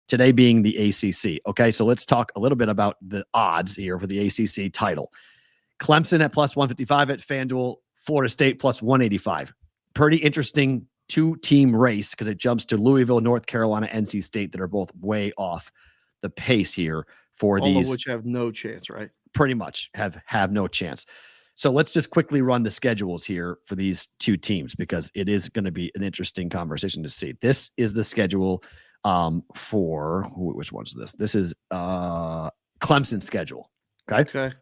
Today being the ACC. Okay, so let's talk a little bit about the odds here for the ACC title. Clemson at plus 155 at FanDuel, Florida State plus 185. Pretty interesting two-team race because it jumps to Louisville, North Carolina, NC State that are both way off the pace here for all these. of which have no chance, right? Pretty much have no chance. So let's just quickly run the schedules here for these two teams because it is going to be an interesting conversation to see. This is the schedule for which one's this? This is Clemson's schedule. Okay.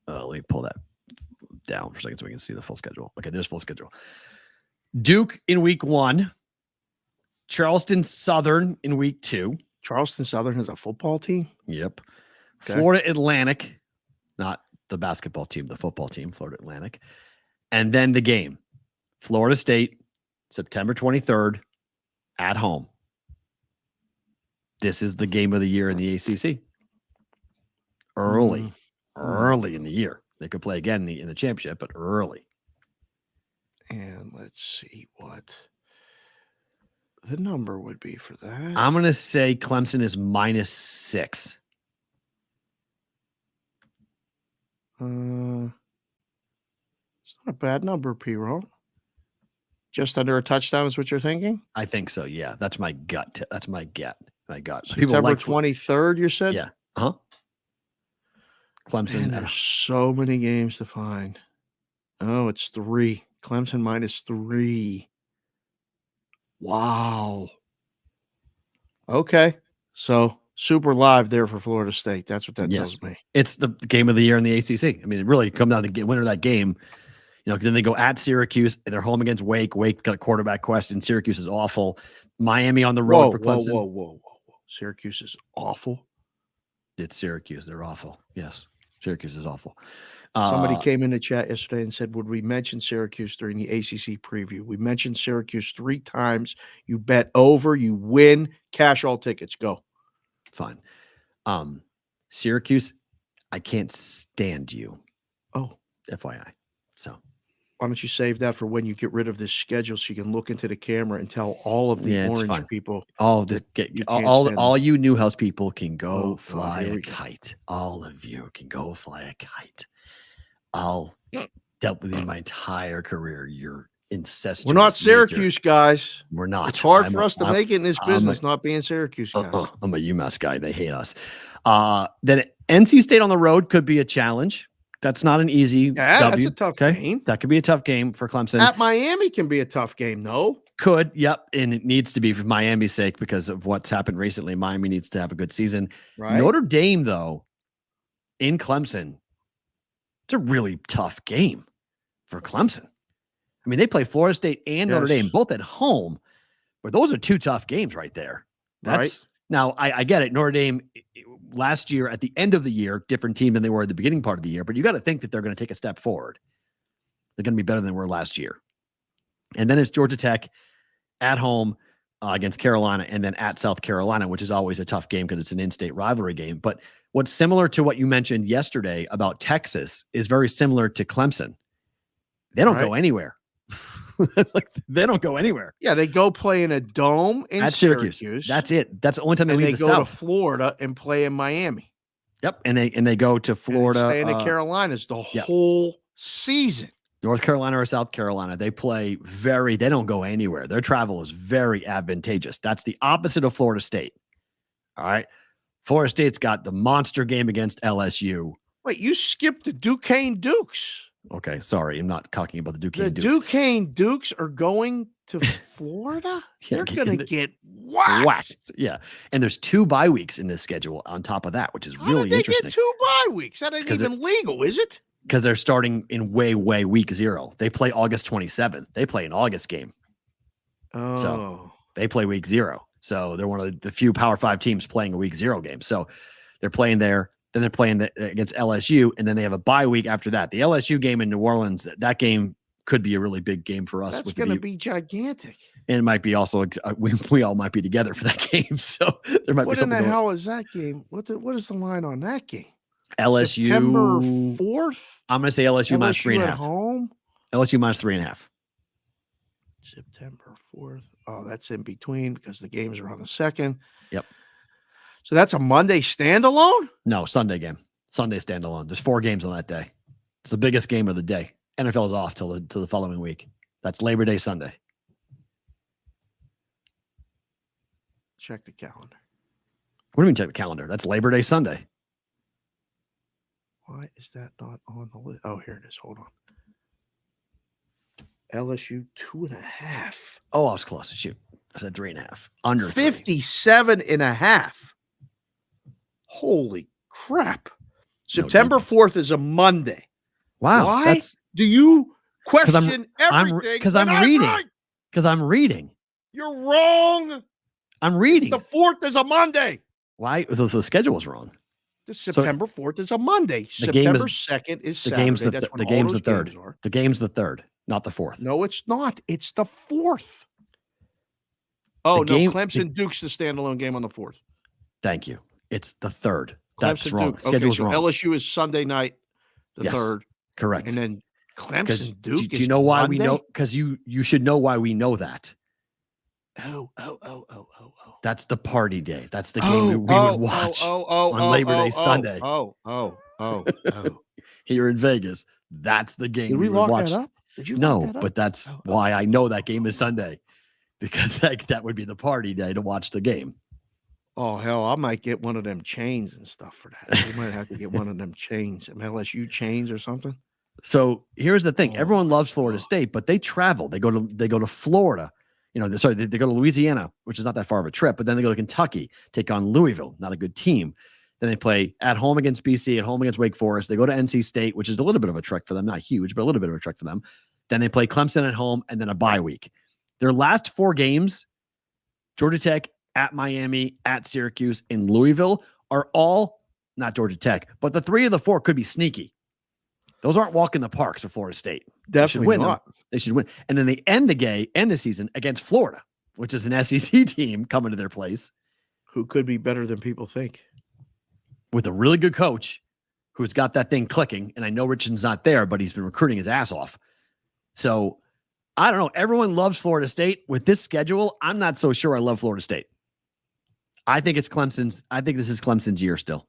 Let me pull that down for a second so we can see the full schedule. Okay, there's full schedule. Duke in week 1, Charleston Southern in week 2. Charleston Southern has a football team? Yep. Okay. Florida Atlantic, not the basketball team, the football team, Florida Atlantic. And then the game, Florida State, September 23rd, at home. This is the game of the year in the ACC. Early in the year. They could play again in the championship, but early. And let's see what the number would be for that. I'm going to say Clemson is -6. It's not a bad number, P-Roll. Just under a touchdown is what you're thinking? I think so, yeah. That's my gut. That's my gut. September 23rd, you said? Yeah. Uh-huh. Clemson. Man, there's so many games to find. Oh, it's 3. Clemson -3. Wow. Okay. So super live there for Florida State. That's what that tells me. It's the game of the year in the ACC. I mean, it really comes down to the winner of that game. You know, then they go at Syracuse. They're home against Wake. Wake got a quarterback question. Syracuse is awful. Miami on the road for Clemson. Whoa. Syracuse is awful. It's Syracuse. They're awful. Yes. Syracuse is awful. Somebody came in the chat yesterday and said, would we mention Syracuse during the ACC preview? We mentioned Syracuse 3 times. You bet over, you win, cash all tickets. Go. Fine. Syracuse, I can't stand you. Oh. FYI. So why don't you save that for when you get rid of this schedule so you can look into the camera and tell all of the orange people. All you Newhouse people can go fly a kite. All of you can go fly a kite. I'll dealt with you my entire career. You're incestuous. We're not Syracuse guys. We're not. It's hard for us to make it in this business not being Syracuse guys. I'm a UMass guy. They hate us. Then NC State on the road could be a challenge. That's not an easy W. That's a tough game. That could be a tough game for Clemson. At Miami can be a tough game, though. Could, yep. And it needs to be for Miami's sake because of what's happened recently. Miami needs to have a good season. Right. Notre Dame, though, in Clemson, it's a really tough game for Clemson. I mean, they play Florida State and Notre Dame both at home, but those are 2 tough games right there. That's Now, I get it. Notre Dame last year, at the end of the year, different team than they were at the beginning part of the year, but you got to think that they're going to take a step forward. They're going to be better than they were last year. And then it's Georgia Tech at home against Carolina and then at South Carolina, which is always a tough game because it's an in-state rivalry game. But what's similar to what you mentioned yesterday about Texas is very similar to Clemson. They don't go anywhere. They don't go anywhere. Yeah, they go play in a dome in Syracuse. That's it. That's the only time they leave the South. They go to South. Florida and play in Miami. Yep, and they go to Florida. And stay in the Carolinas the whole season. North Carolina or South Carolina, they don't go anywhere. Their travel is very advantageous. That's the opposite of Florida State. All right. Florida State's got the monster game against LSU. Wait, you skipped the Duquesne Dukes. Okay, sorry. I'm not talking about the Duquesne Dukes. The Duquesne Dukes are going to Florida? They're going to get whacked. Yeah. And there's 2 bye weeks in this schedule on top of that, which is really interesting. Get 2 bye weeks? That ain't even legal, is it? Because they're starting in way week 0. They play August 27th. They play an August game. Oh. So they play week 0. So they're one of the few Power 5 teams playing a week 0 game. So they're playing there. Then they're playing against LSU, and then they have a bye week after that. The LSU game in New Orleans, that game could be a really big game for us. That's going to be gigantic. And it might be also, we all might be together for that game. So there might be something. What in the hell is that game? What is the line on that game? LSU. September 4th? I'm going to say LSU minus 3.5. At home? LSU minus 3.5. September 4th. Oh, that's in between because the games are on the 2nd. Yep. So that's a Monday standalone? No, Sunday game. Sunday standalone. There's 4 games on that day. It's the biggest game of the day. NFL is off till the following week. That's Labor Day Sunday. Check the calendar. What do you mean check the calendar? That's Labor Day Sunday. Why is that not on the list? Oh, here it is. Hold on. LSU 2.5. Oh, I was close. Shoot. I said 3.5. Under 57.5. Holy crap. September 4th is a Monday. Wow. Why do you question everything? Because I'm reading. Because I'm reading. You're wrong. I'm reading. The 4th is a Monday. Why? The schedule is wrong. The September 4th is a Monday. September 2nd is Saturday. The game's the 3rd. The game's the 3rd, not the 4th. No, it's not. It's the 4th. Oh, no. Clemson Duke's the standalone game on the 4th. Thank you. It's the 3rd. That's Clemson wrong. Duke. Schedule's Okay, so wrong. LSU is Sunday night, the 3rd. Correct. And then Clemson Duke do you know why we know? Because you should know why we know that. Oh. That's the party day. That's the game we would watch on Labor Day Sunday. Here in Vegas. That's the game we would watch. That up? Did you No, but that's why I know that game is Sunday. Because that would be the party day to watch the game. Oh, hell, I might get one of them chains and stuff for that. You might have to get one of them chains, some LSU chains or something. So here's the thing. Everyone loves Florida State, but they travel. They go to Florida. They go to Louisiana, which is not that far of a trip, but then they go to Kentucky, take on Louisville, not a good team. Then they play at home against BC, at home against Wake Forest. They go to NC State, which is a little bit of a trek for them, not huge, but a little bit of a trek for them. Then they play Clemson at home and then a bye week. Their last 4 games, Georgia Tech, at Miami, at Syracuse, in Louisville, are all not Georgia Tech, but the 3 of the 4 could be sneaky. Those aren't walk in the parks for Florida State. Definitely not. They should win. And then they end the season against Florida, which is an SEC team coming to their place. Who could be better than people think. With a really good coach who's got that thing clicking. And I know Richardson's not there, but he's been recruiting his ass off. So I don't know. Everyone loves Florida State. With this schedule, I'm not so sure I love Florida State. I think this is Clemson's year still.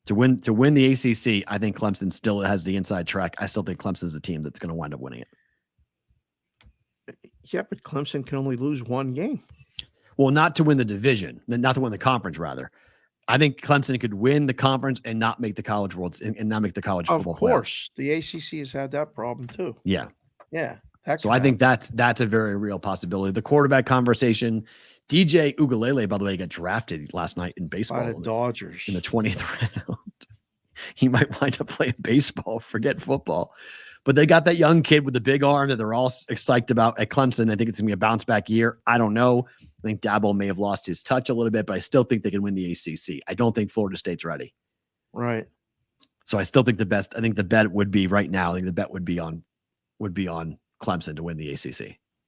To win the ACC, I think Clemson still has the inside track. I still think Clemson's the team that's going to wind up winning it. Yeah, but Clemson can only lose 1 game. Well, not to win the division, not to win the conference, rather. I think Clemson could win the conference and not make the college worlds and not make the college football playoffs. Of course, the ACC has had that problem too. Yeah. So I think that's a very real possibility. The quarterback conversation. DJ Ugalele, by the way, got drafted last night in baseball. By the Dodgers. In the 20th round. He might wind up playing baseball, forget football. But they got that young kid with the big arm that they're all psyched about at Clemson. I think it's going to be a bounce back year. I don't know. I think Dabo may have lost his touch a little bit, but I still think they can win the ACC. I don't think Florida State's ready. Right. So I still think the bet would be right now. I think the bet would be on Clemson to win the ACC.